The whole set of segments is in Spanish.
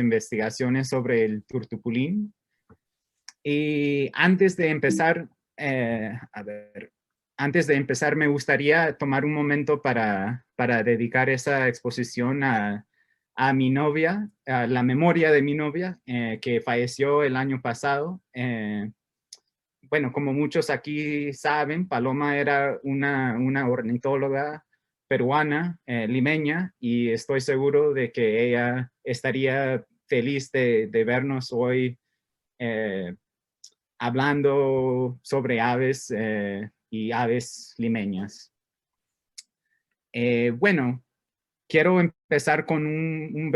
investigaciones sobre el turtupulín. Y antes de empezar, me gustaría tomar un momento para dedicar esa exposición a mi novia, a la memoria de mi novia, que falleció el año pasado. Bueno, como muchos aquí saben, Paloma era una ornitóloga peruana, limeña, y estoy seguro de que ella estaría feliz de vernos hoy hablando sobre aves y aves limeñas. Bueno, quiero empezar con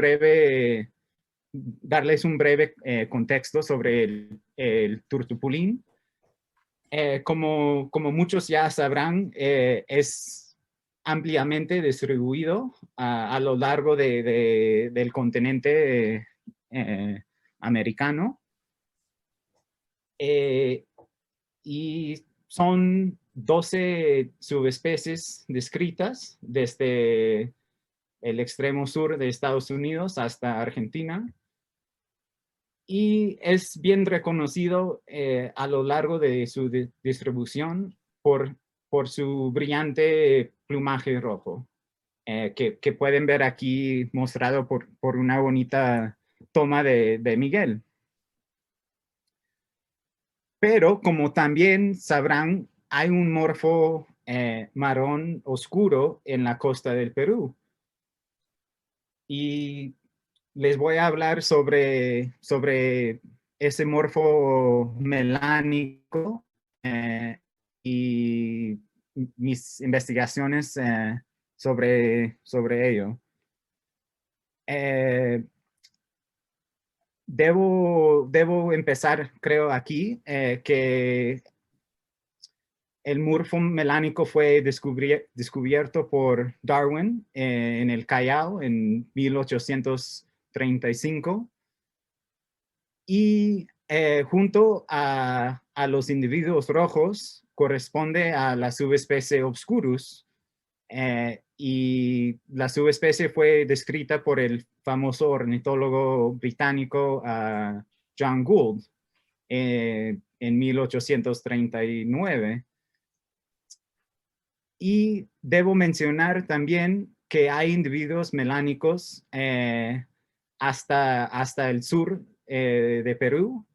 darles un breve contexto sobre el turtupulín. Como muchos ya sabrán, es ampliamente distribuido a lo largo del continente americano. Y son 12 subespecies descritas desde el extremo sur de Estados Unidos hasta Argentina. Y es bien reconocido a lo largo de su distribución por su brillante plumaje rojo, que pueden ver aquí mostrado por una bonita toma de Miguel. Pero como también sabrán, hay un morfo marrón oscuro en la costa del Perú. Y les voy a hablar sobre ese morfo melánico y mis investigaciones sobre ello. Debo empezar, creo, aquí, que el morfo melánico fue descubierto por Darwin en el Callao en 1835 y junto a los individuos rojos corresponde a la subespecie Obscurus y la subespecie fue descrita por el famoso ornitólogo británico John Gould en 1839. Y debo mencionar también que hay individuos melánicos hasta el sur de Perú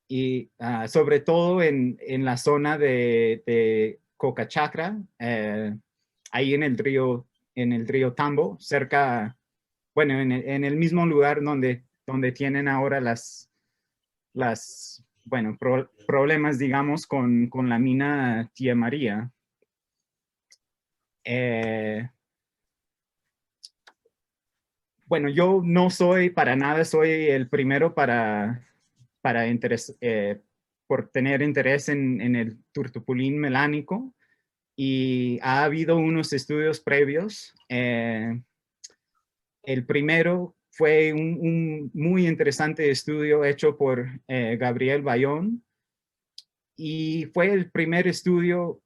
y sobre todo en la zona de Cocachacra, ahí en el río Tambo, cerca, bueno, en el mismo lugar donde tienen ahora bueno, problemas, digamos, con la mina Tía María. Bueno, yo no soy para nada, soy el primero por tener interés en el turtupulín melánico y ha habido unos estudios previos. El primero fue un muy interesante estudio hecho por Gabriel Bayón y fue el primer estudio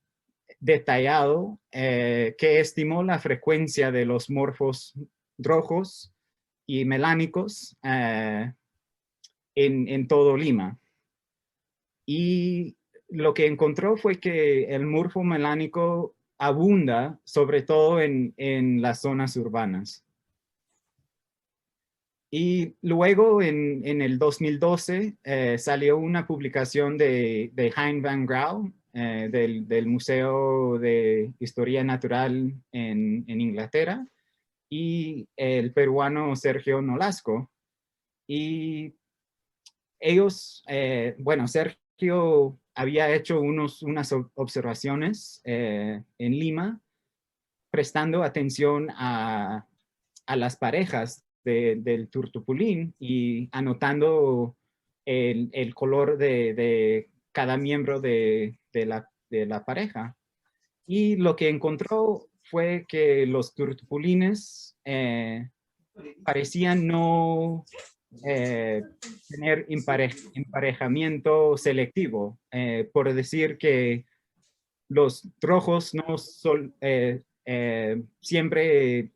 detallado que estimó la frecuencia de los morfos rojos y melánicos en todo Lima. Y lo que encontró fue que el morfo melánico abunda sobre todo en las zonas urbanas. Y luego en el 2012 salió una publicación de Hein van Grauw del Museo de Historia Natural en Inglaterra y el peruano Sergio Nolasco. Y ellos, bueno, Sergio había hecho unas observaciones en Lima prestando atención a las parejas del turtupulín y anotando el color de cada miembro de la pareja. Y lo que encontró fue que los turtupulines parecían no tener emparejamiento selectivo, por decir que los rojos no siempre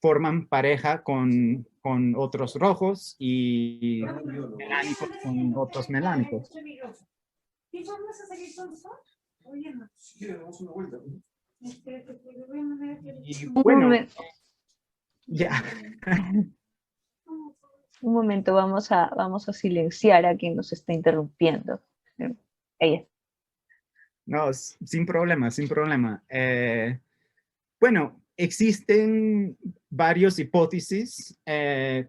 forman pareja con otros rojos y melánicos con otros melánicos. ¿Y vamos a salir con sol? Oye, no. Si quieren, damos una vuelta. Y Un bueno, momento, ya. un momento, vamos a silenciar a quien nos está interrumpiendo. Ella. No, sin problema, sin problema. Bueno, existen varias hipótesis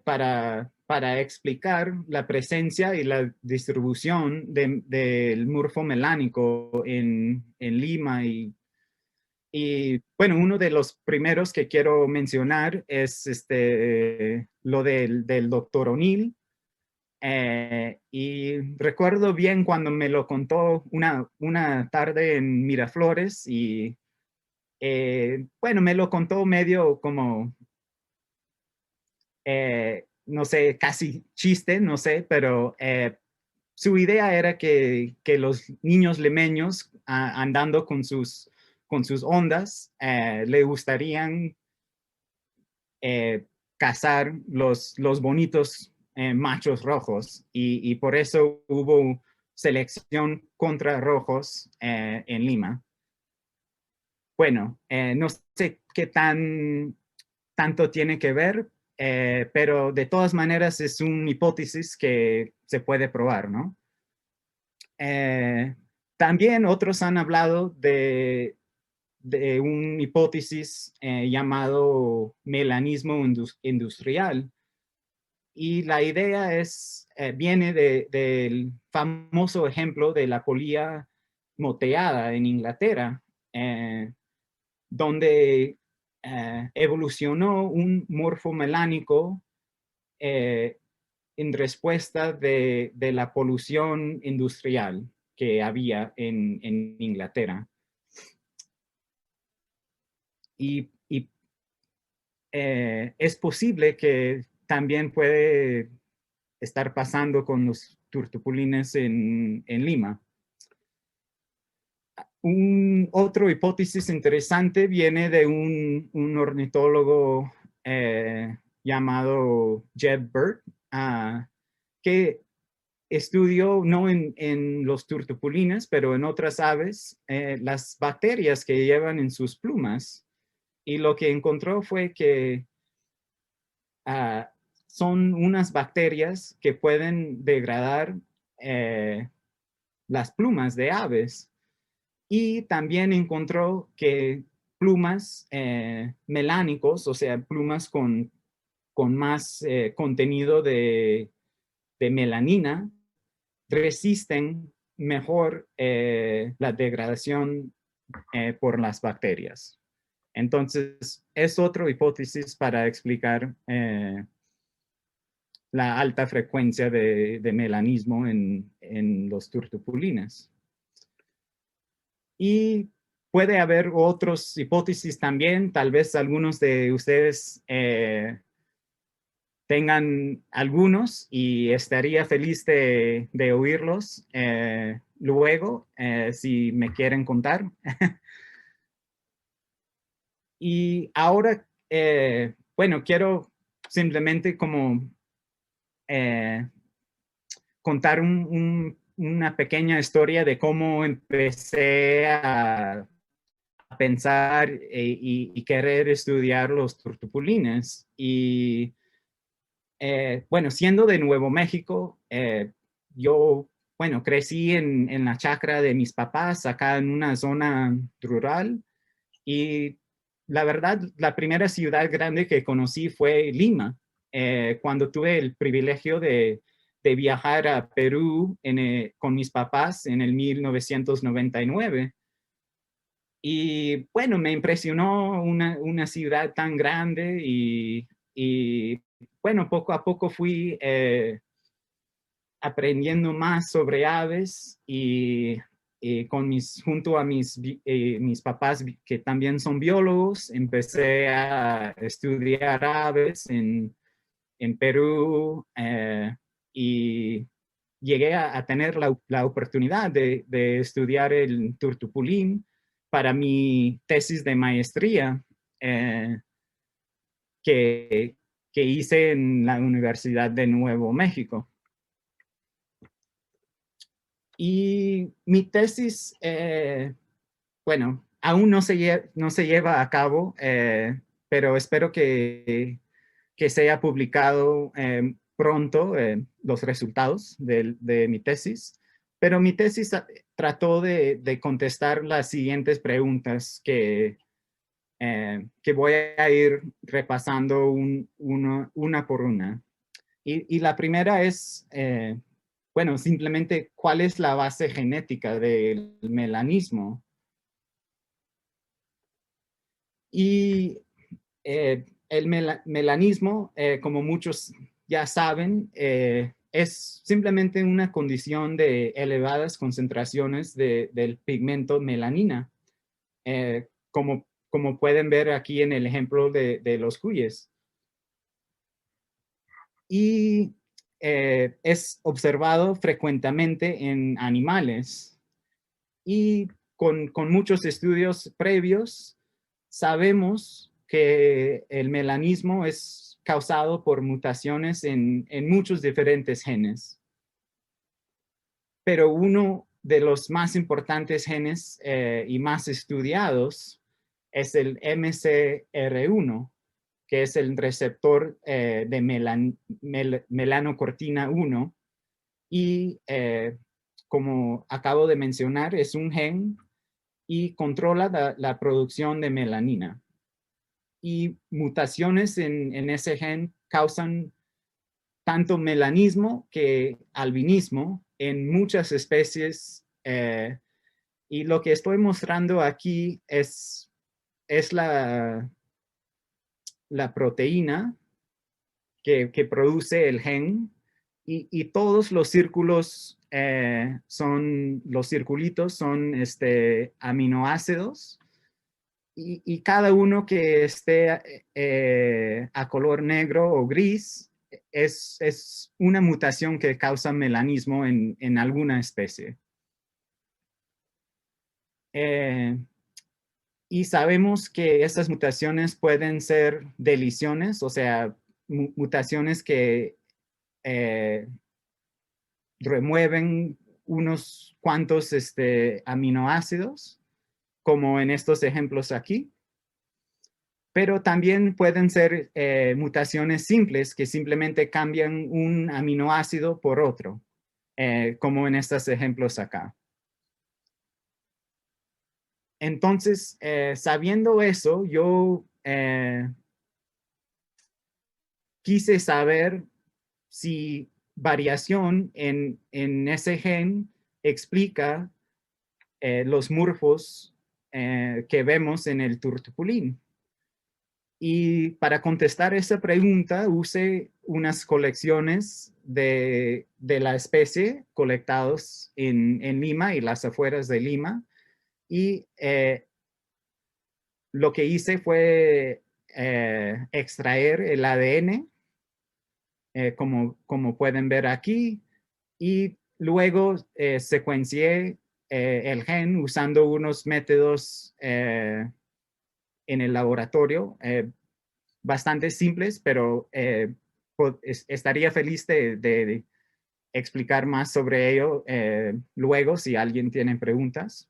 para explicar la presencia y la distribución del morfo melánico en Lima. Y bueno, uno de los primeros que quiero mencionar es lo del doctor O'Neill. Y recuerdo bien cuando me lo contó una tarde en Miraflores y bueno, me lo contó medio como, no sé, casi chiste, no sé, pero su idea era que los niños limeños andando con sus ondas le gustarían cazar los bonitos machos rojos y por eso hubo selección contra rojos en Lima. Bueno, no sé qué tanto tiene que ver, pero de todas maneras es una hipótesis que se puede probar, ¿no? También otros han hablado de una hipótesis llamado melanismo industrial. Y la idea viene del famoso ejemplo de la polilla moteada en Inglaterra, donde evolucionó un morfo melánico en respuesta de la polución industrial que había en Inglaterra. Y es posible que también puede estar pasando con los turtupulines en Lima. Otra hipótesis interesante viene de un ornitólogo llamado Jeb Burt, que estudió no en los turtupulines, pero en otras aves, las bacterias que llevan en sus plumas. Y lo que encontró fue que son unas bacterias que pueden degradar las plumas de aves. Y también encontró que plumas melánicos, o sea, plumas con más contenido de melanina, resisten mejor la degradación por las bacterias. Entonces, es otra hipótesis para explicar la alta frecuencia de melanismo en los turtupulines. Y puede haber otras hipótesis también, tal vez algunos de ustedes tengan algunos y estaría feliz de oírlos luego, si me quieren contar. Y ahora, bueno, quiero simplemente como contar una pequeña historia de cómo empecé a pensar y querer estudiar los turtupulines. Y bueno, siendo de Nuevo México, yo, bueno, crecí en la chacra de mis papás, acá en una zona rural. Y la verdad, la primera ciudad grande que conocí fue Lima, cuando tuve el privilegio de viajar a Perú con mis papás en el 1999. Y bueno, me impresionó una ciudad tan grande y bueno, poco a poco fui aprendiendo más sobre aves y junto a mis papás que también son biólogos, empecé a estudiar aves en Perú y llegué a tener la oportunidad de estudiar el turtupulín para mi tesis de maestría, que hice en la Universidad de Nuevo México. Y mi tesis, bueno, aún no se lleva a cabo, pero espero que sea publicado pronto los resultados de mi tesis. Pero mi tesis trató de contestar las siguientes preguntas que voy a ir repasando una por una. Y la primera es, bueno, simplemente, ¿cuál es la base genética del melanismo? Y el melanismo, como muchos ya saben, es simplemente una condición de elevadas concentraciones del pigmento melanina, como pueden ver aquí en el ejemplo de los cuyes. Y es observado frecuentemente en animales. Y con muchos estudios previos, sabemos que el melanismo es causado por mutaciones en muchos diferentes genes. Pero uno de los más importantes genes y más estudiados es el MCR1, que es el receptor de melanocortina 1. Y como acabo de mencionar, es un gen y controla la producción de melanina. Y mutaciones en ese gen causan tanto melanismo que albinismo en muchas especies. Y lo que estoy mostrando aquí es la proteína que produce el gen. Y todos los círculos los circulitos son aminoácidos. Y cada uno que esté a color negro o gris es una mutación que causa melanismo en alguna especie. Y sabemos que estas mutaciones pueden ser deleciones, o sea, mutaciones que remueven unos cuantos aminoácidos, como en estos ejemplos aquí. Pero también pueden ser mutaciones simples que simplemente cambian un aminoácido por otro, como en estos ejemplos acá. Entonces, sabiendo eso, yo quise saber si variación en ese gen explica los morfos que vemos en el turtupulín. Y para contestar esa pregunta, usé unas colecciones de la especie colectados en Lima y las afueras de Lima. Y lo que hice fue extraer el ADN, como pueden ver aquí, y luego secuencié el gen usando unos métodos en el laboratorio, bastante simples, pero estaría feliz de explicar más sobre ello luego si alguien tiene preguntas.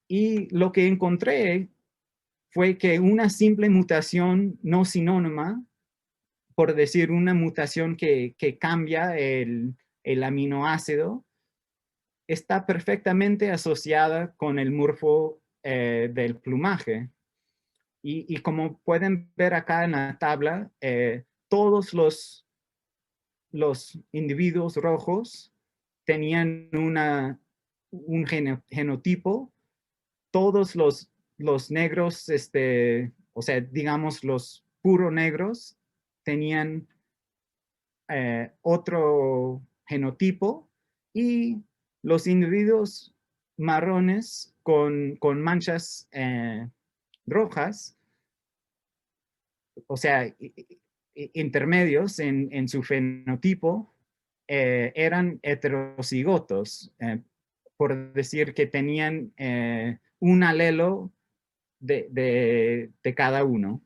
Y lo que encontré fue que una simple mutación no sinónima, por decir una mutación que cambia el aminoácido, está perfectamente asociada con el morfo del plumaje. Y como pueden ver acá en la tabla, todos los individuos rojos tenían un genotipo. Todos los negros, o sea, digamos los puro negros, tenían otro genotipo, y los individuos marrones con manchas rojas, o sea, intermedios en su fenotipo, eran heterocigotos, por decir que tenían un alelo de cada uno.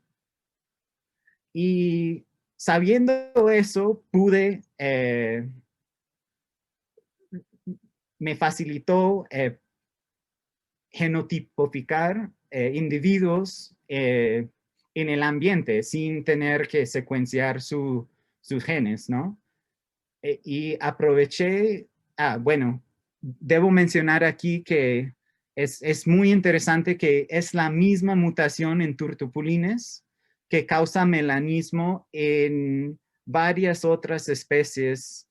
Y sabiendo eso, me facilitó genotipificar individuos en el ambiente sin tener que secuenciar sus genes, ¿no? Y aproveché, bueno, debo mencionar aquí que es muy interesante que es la misma mutación en turtupulines que causa melanismo en varias otras especies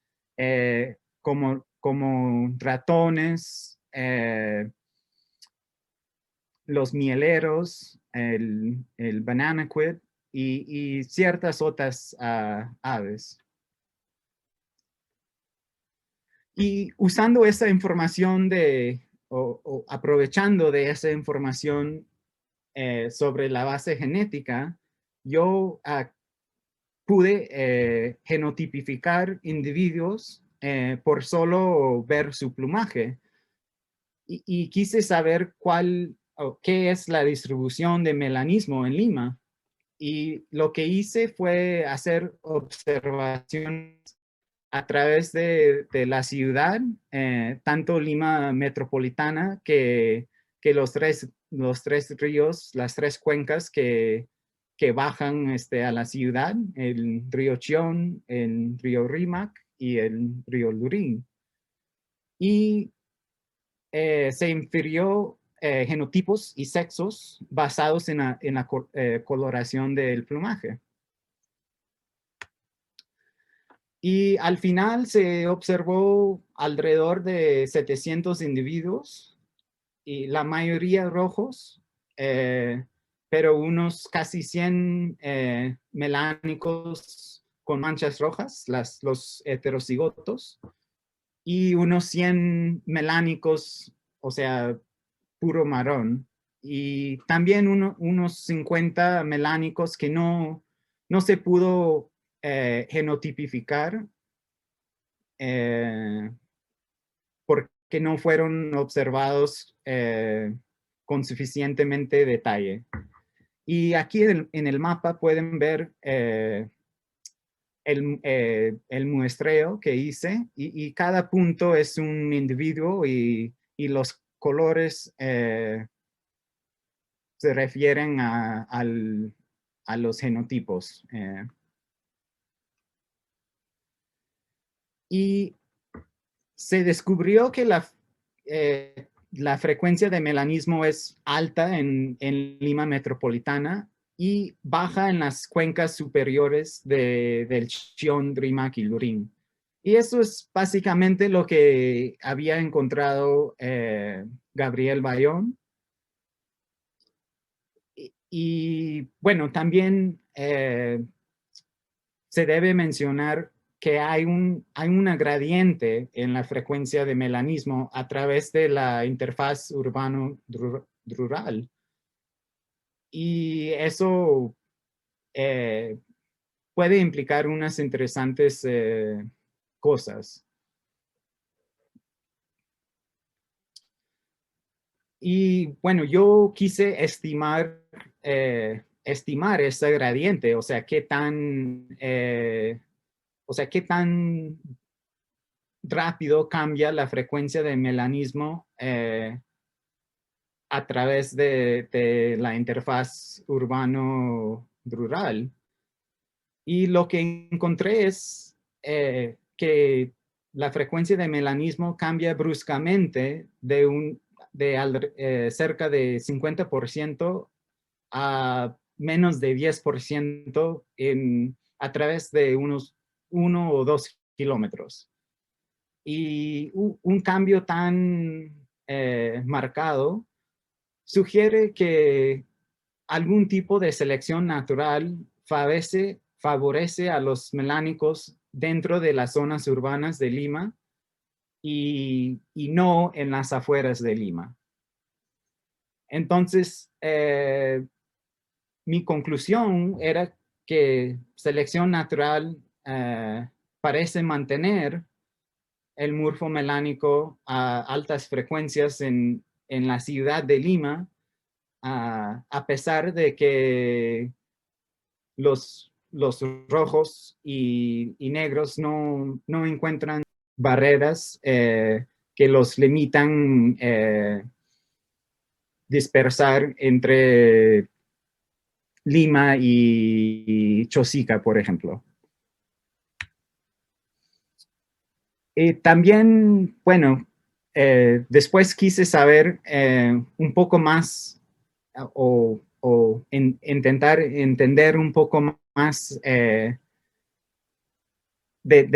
como ratones, los mieleros, el banana squid y ciertas otras aves. Y usando esa información o aprovechando de esa información sobre la base genética, yo pude genotipificar individuos por solo ver su plumaje. Y quise saber qué es la distribución de melanismo en Lima. Y lo que hice fue hacer observaciones a través de la ciudad, tanto Lima metropolitana, que los tres ríos, las tres cuencas que bajan a la ciudad, el río Chión, el río Rímac y el río Lurín. Y se infirió genotipos y sexos basados en la coloración del plumaje. Y al final se observó alrededor de 700 individuos, y la mayoría rojos, pero unos casi 100 melánicos con manchas rojas, los heterocigotos, y unos 100 melánicos, o sea, puro marrón, y también unos 50 melánicos que no se pudo genotipificar porque no fueron observados con suficientemente detalle. Y aquí en el mapa pueden ver el muestreo que hice, y cada punto es un individuo, y los colores se refieren a los genotipos. Y se descubrió que la frecuencia de melanismo es alta en Lima metropolitana y baja en las cuencas superiores del Chión, Rímac y Lurín. Y eso es básicamente lo que había encontrado Gabriel Bayón. Y bueno, también se debe mencionar que hay una gradiente en la frecuencia de melanismo a través de la interfaz urbano-rural. Y eso puede implicar unas interesantes cosas. Y bueno, yo quise estimar ese gradiente, o sea, qué tan rápido cambia la frecuencia de melanismo a través de la interfaz urbano-rural. Y lo que encontré es que la frecuencia de melanismo cambia bruscamente de cerca de 50% a menos de 10% a través de unos 1 o 2 kilómetros. Y un cambio tan marcado sugiere que algún tipo de selección natural favorece a los melánicos dentro de las zonas urbanas de Lima y no en las afueras de Lima. Entonces, mi conclusión era que selección natural parece mantener el morfomelánico a altas frecuencias en la ciudad de Lima, a pesar de que los los rojos y negros no encuentran barreras que los limitan dispersar entre Lima y Chosica, por ejemplo. También, bueno, después quise saber un poco más o intentar entender un poco más de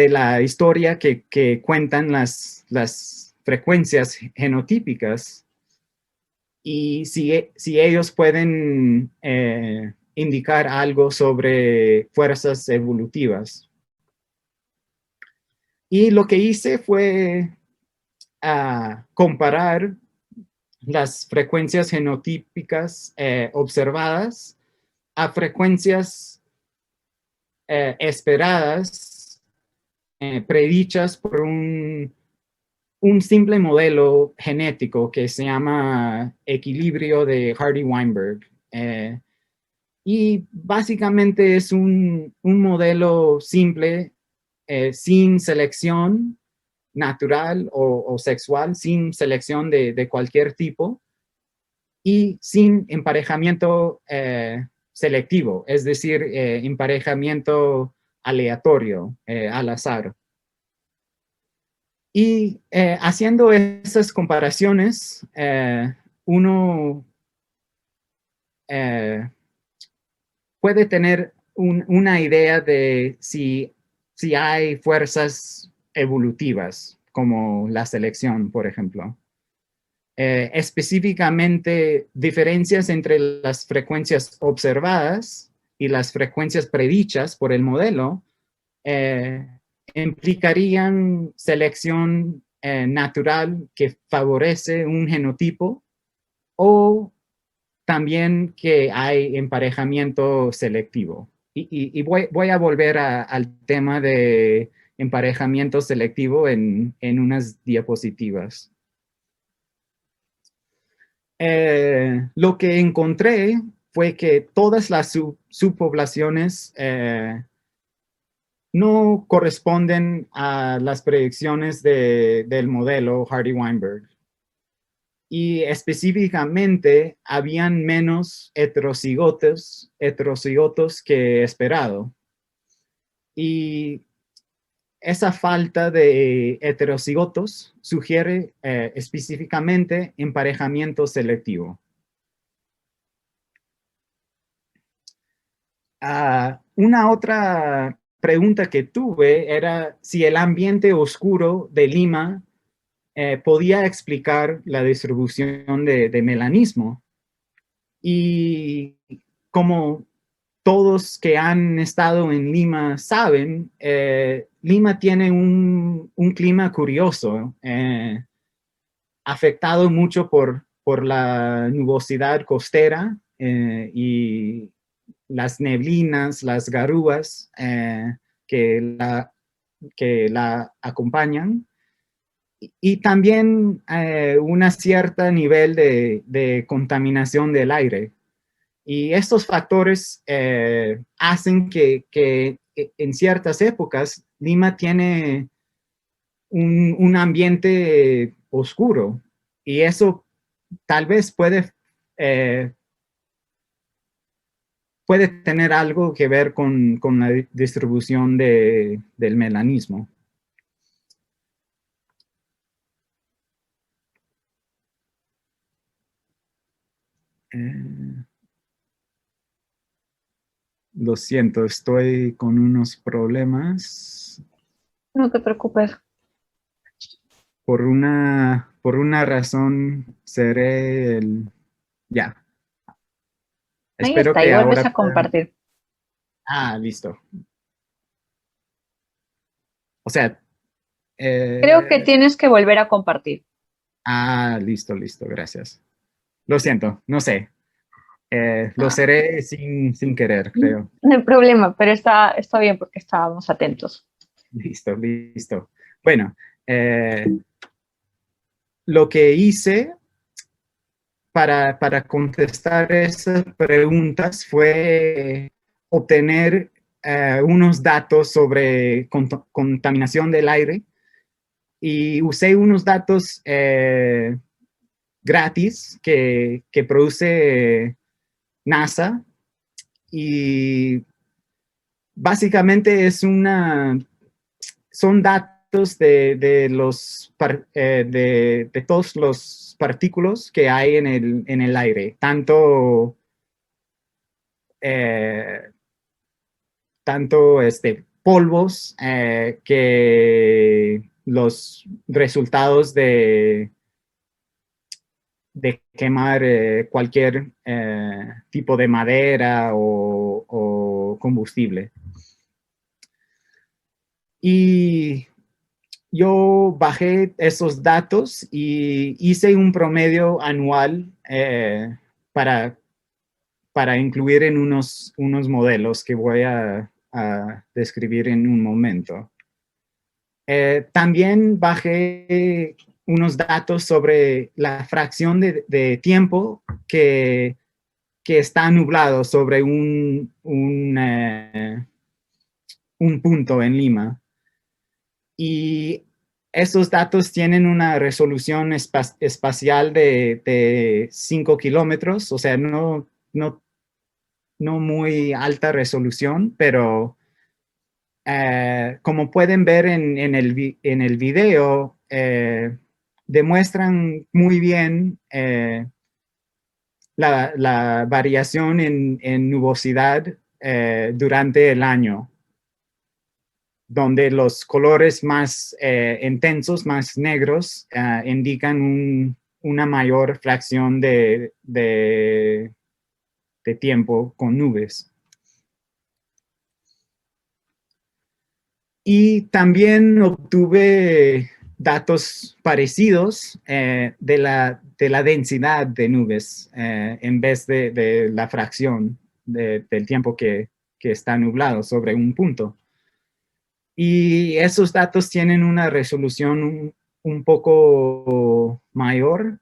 la historia que cuentan las frecuencias genotípicas y si ellos pueden indicar algo sobre fuerzas evolutivas. Y lo que hice fue comparar las frecuencias genotípicas observadas a frecuencias esperadas, predichas por un simple modelo genético que se llama equilibrio de Hardy-Weinberg. Y básicamente es un modelo simple, sin selección natural o sexual, sin selección de cualquier tipo y sin emparejamiento selectivo, es decir, emparejamiento aleatorio, al azar. Y haciendo esas comparaciones, uno puede tener una idea de si hay fuerzas evolutivas, como la selección, por ejemplo. Específicamente, diferencias entre las frecuencias observadas y las frecuencias predichas por el modelo implicarían selección natural que favorece un genotipo o también que hay emparejamiento selectivo. Y voy a volver al tema de emparejamiento selectivo en unas diapositivas. Lo que encontré fue que todas las subpoblaciones no corresponden a las predicciones del modelo Hardy-Weinberg. Y específicamente habían menos heterocigotos que esperado. Y esa falta de heterocigotos sugiere específicamente emparejamiento selectivo. Una otra pregunta que tuve era si el ambiente oscuro de Lima podía explicar la distribución de melanismo. Y como todos que han estado en Lima saben, Lima tiene un clima curioso, afectado mucho por la nubosidad costera y las neblinas, las garúas que la acompañan. Y también un cierto nivel de contaminación del aire. Y estos factores hacen que en ciertas épocas Lima tiene un ambiente oscuro. Y eso tal vez puede tener algo que ver con la distribución del melanismo. Lo siento, estoy con unos problemas. No te preocupes. Por una razón seré el... Ya. Ahí Espero está, que y vuelves ahora a compartir. listo. O sea... Creo que tienes que volver a compartir. listo, gracias. Lo siento, no sé. Lo Ah. seré sin querer, creo. No hay problema, pero está bien porque estábamos atentos. Listo. Bueno, lo que hice para contestar esas preguntas fue obtener unos datos sobre contaminación del aire y usé unos datos gratis que produce NASA y básicamente son datos de todos los partículas que hay en el aire, tanto polvos que los resultados de quemar cualquier tipo de madera o combustible. Y yo bajé esos datos y hice un promedio anual para incluir en unos modelos que voy a describir en un momento. También bajé unos datos sobre la fracción de tiempo que está nublado sobre un punto en Lima. Y esos datos tienen una resolución espacial de 5 kilómetros, o sea, no muy alta resolución, pero como pueden ver en el video, demuestran muy bien la variación en nubosidad durante el año, donde los colores más intensos, más negros, indican una mayor fracción de tiempo con nubes. Y también obtuve datos parecidos de la densidad de nubes en vez de la fracción del tiempo que está nublado sobre un punto. Y esos datos tienen una resolución un poco mayor,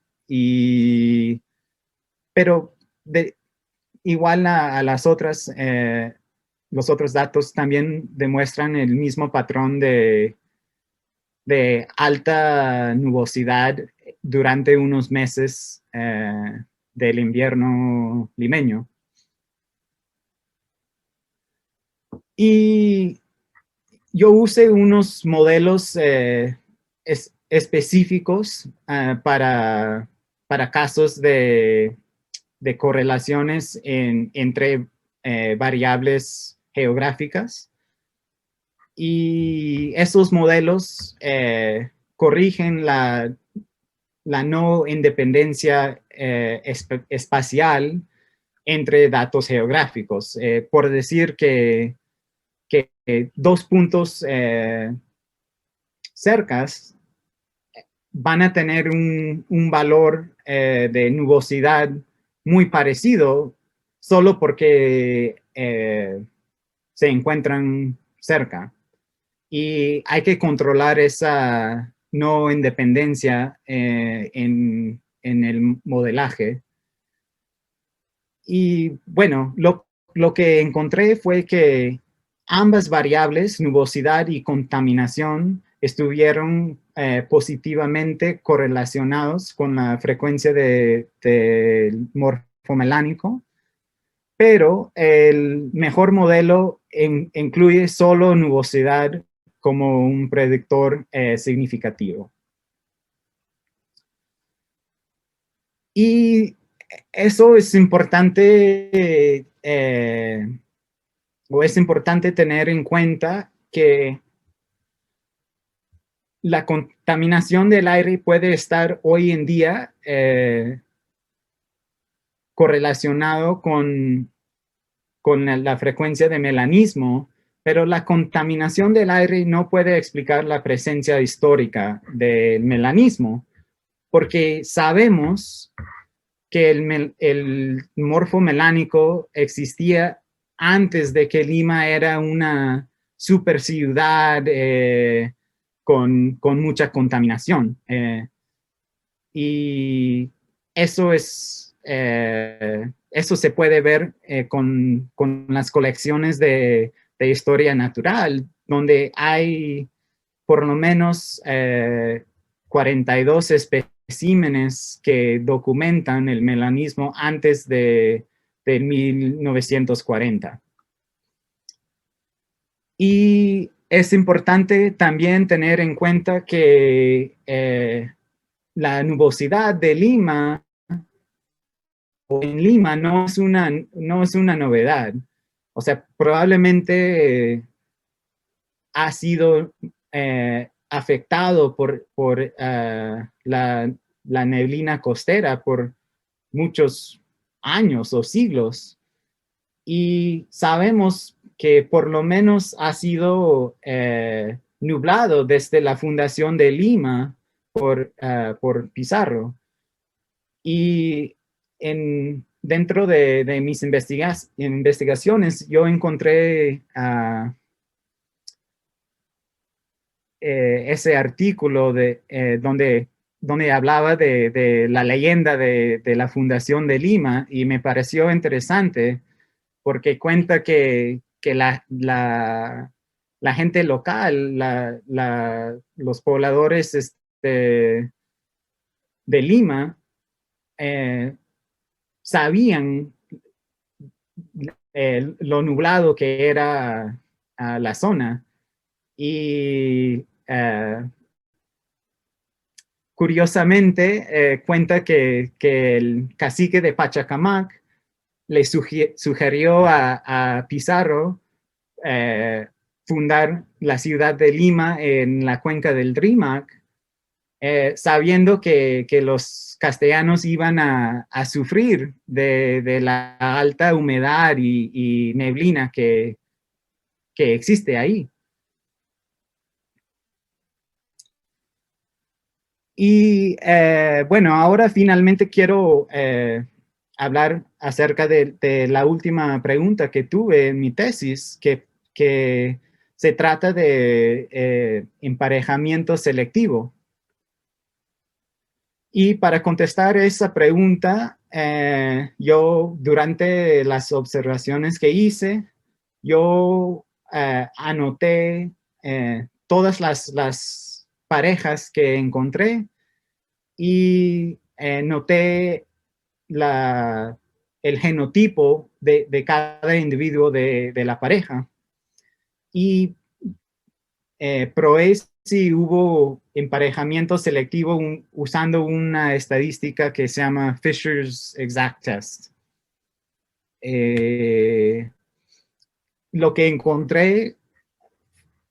pero igual a las otras, los otros datos también demuestran el mismo patrón de alta nubosidad durante unos meses del invierno limeño. Y yo usé unos modelos específicos para casos de correlaciones entre variables geográficas. Y esos modelos corrigen la no independencia espacial entre datos geográficos. Por decir que dos puntos cercas van a tener un valor de nubosidad muy parecido solo porque se encuentran cerca. Y hay que controlar esa no independencia en el modelaje. Y bueno, lo que encontré fue que ambas variables, nubosidad y contaminación, estuvieron positivamente correlacionados con la frecuencia del morfomelánico, pero el mejor modelo incluye solo nubosidad como un predictor significativo. Y eso es importante, o es importante tener en cuenta que la contaminación del aire puede estar hoy en día correlacionado con la frecuencia de melanismo, pero la contaminación del aire no puede explicar la presencia histórica del melanismo, porque sabemos que el morfo melánico existía antes de que Lima era una super ciudad con mucha contaminación. Y eso eso se puede ver con las colecciones de historia natural, donde hay por lo menos 42 especímenes que documentan el melanismo antes de 1940. Y es importante también tener en cuenta que la nubosidad de Lima o en Lima no es una novedad. O sea, probablemente ha sido afectado por la neblina costera por muchos años o siglos. Y sabemos que por lo menos ha sido nublado desde la fundación de Lima por Pizarro. Y dentro de mis investigaciones yo encontré ese artículo donde hablaba de la leyenda de la fundación de Lima y me pareció interesante porque cuenta que la gente local, los pobladores de Lima, sabían lo nublado que era la zona y curiosamente cuenta que el cacique de Pachacamac le sugirió a Pizarro fundar la ciudad de Lima en la cuenca del Rímac, sabiendo que los castellanos iban a sufrir de la alta humedad y neblina que existe ahí. Y bueno, ahora finalmente quiero hablar acerca de la última pregunta que tuve en mi tesis, que se trata de emparejamiento selectivo. Y para contestar esa pregunta, yo durante las observaciones que hice, yo anoté todas las parejas que encontré y noté el genotipo de cada individuo de la pareja. Y probé si hubo emparejamiento selectivo usando una estadística que se llama Fisher's Exact Test. Lo que encontré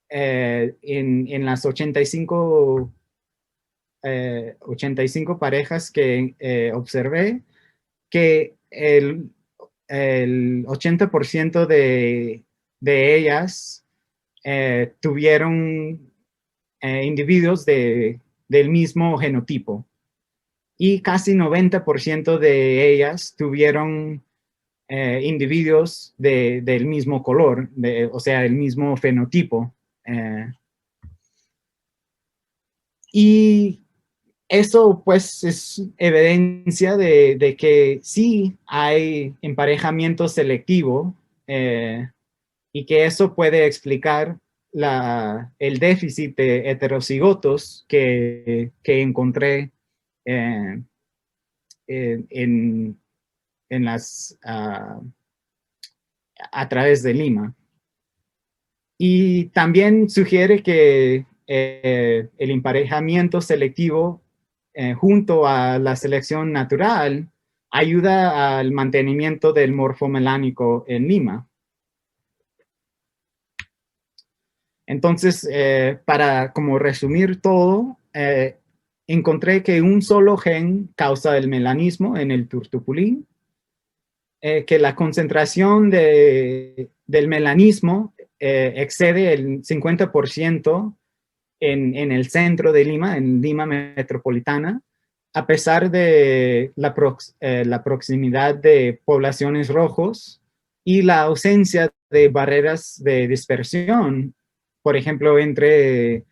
en las 85 parejas que observé, que el 80% de ellas tuvieron individuos del mismo genotipo y casi 90% de ellas tuvieron individuos del mismo color, o sea, el mismo fenotipo. Y eso pues es evidencia de que sí hay emparejamiento selectivo y que eso puede explicar el déficit de heterocigotos que encontré en las, a través de Lima. Y también sugiere que el emparejamiento selectivo junto a la selección natural ayuda al mantenimiento del morfomelánico en Lima. Entonces, para como resumir todo, encontré que un solo gen causa el melanismo en el turtupulín, que la concentración del melanismo excede el 50% en el centro de Lima, en Lima metropolitana, a pesar de la proximidad de poblaciones rojos y la ausencia de barreras de dispersión, por ejemplo, entre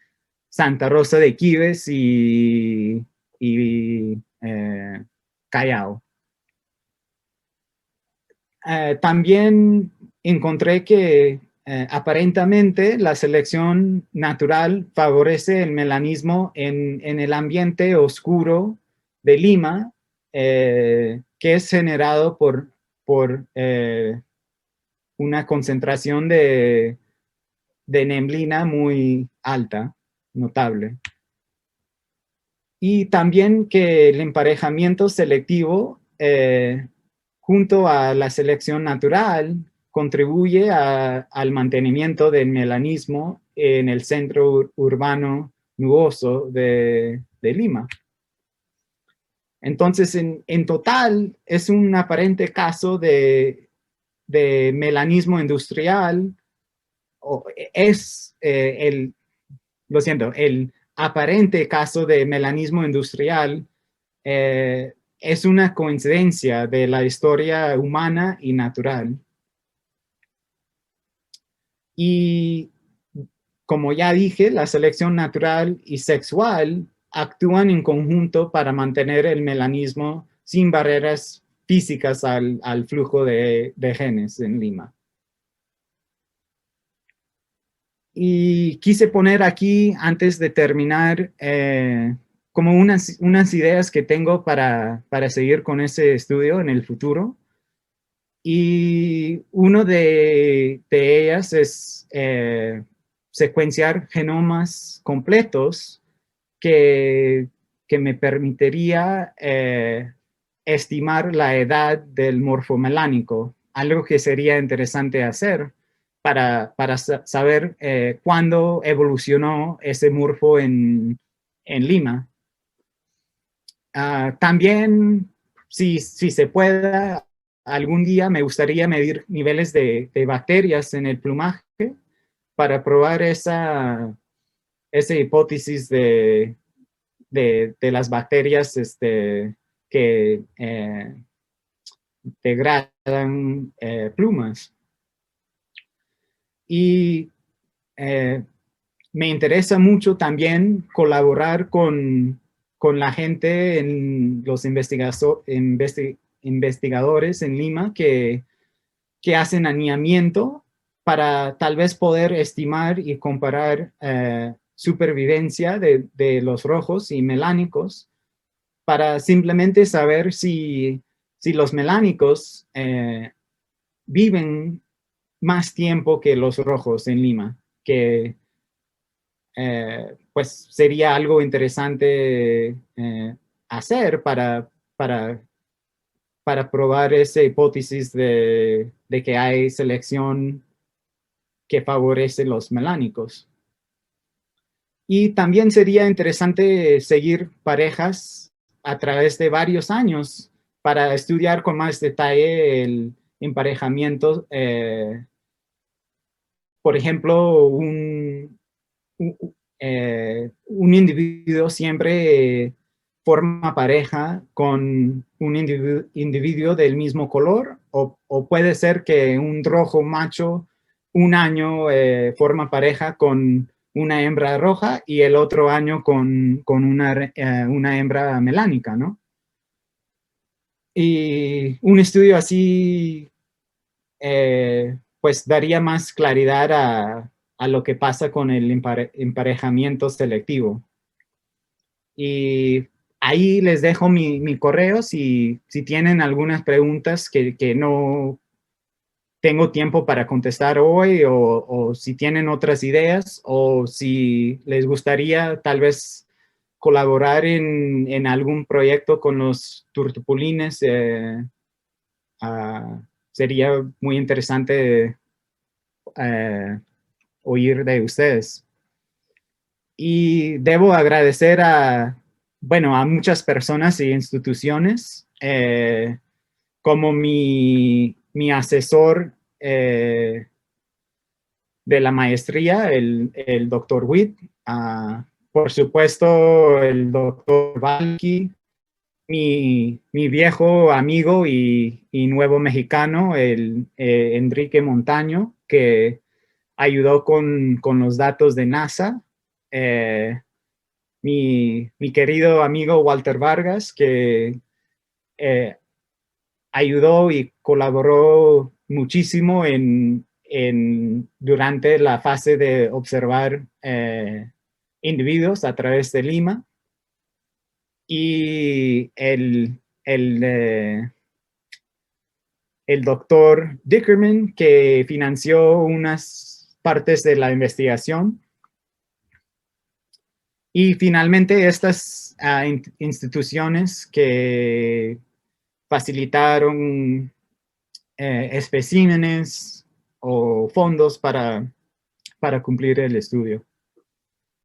Santa Rosa de Quibes y Callao. También encontré que aparentemente la selección natural favorece el melanismo en el ambiente oscuro de Lima, que es generado por una concentración de neblina muy alta, notable. Y también que el emparejamiento selectivo junto a la selección natural contribuye al mantenimiento del melanismo en el centro urbano nuboso de Lima. Entonces, en total, es un aparente caso de melanismo industrial, lo siento, el aparente caso de melanismo industrial es una coincidencia de la historia humana y natural. Y como ya dije, la selección natural y sexual actúan en conjunto para mantener el melanismo sin barreras físicas al flujo de genes en Lima. Y quise poner aquí, antes de terminar, como unas ideas que tengo para seguir con ese estudio en el futuro. Y uno de ellas es secuenciar genomas completos que me permitiría estimar la edad del morfomelánico, algo que sería interesante hacer para saber cuándo evolucionó ese morfo en Lima. También, si se pueda, algún día me gustaría medir niveles de bacterias en el plumaje para probar esa hipótesis de las bacterias que degradan plumas. Y me interesa mucho también colaborar con la gente, los investigadores en Lima que hacen aniamiento para tal vez poder estimar y comparar supervivencia de los rojos y melánicos para simplemente saber si los melánicos viven más tiempo que los rojos en Lima, que pues sería algo interesante hacer para probar esa hipótesis de que hay selección que favorece los melánicos. Y también sería interesante seguir parejas a través de varios años para estudiar con más detalle el emparejamiento. Por ejemplo, un individuo siempre forma pareja con un individuo del mismo color, o puede ser que un rojo macho un año forma pareja con una hembra roja y el otro año con una hembra melánica, ¿no? Y un estudio así pues daría más claridad a lo que pasa con el emparejamiento selectivo. Y ahí les dejo mi correo si tienen algunas preguntas que no tengo tiempo para contestar hoy, o si tienen otras ideas, o si les gustaría tal vez colaborar en algún proyecto con los turtupulines. Sería muy interesante oír de ustedes. Y debo agradecer a muchas personas y instituciones, como mi asesor de la maestría, el doctor Witt, por supuesto el doctor Valky, mi viejo amigo y nuevo mexicano, el Enrique Montaño, que ayudó con los datos de NASA. Mi querido amigo Walter Vargas, que ayudó y colaboró muchísimo en durante la fase de observar individuos a través de Lima. Y el doctor Dickerman, que financió unas partes de la investigación. Y finalmente estas instituciones que facilitaron especímenes o fondos para cumplir el estudio.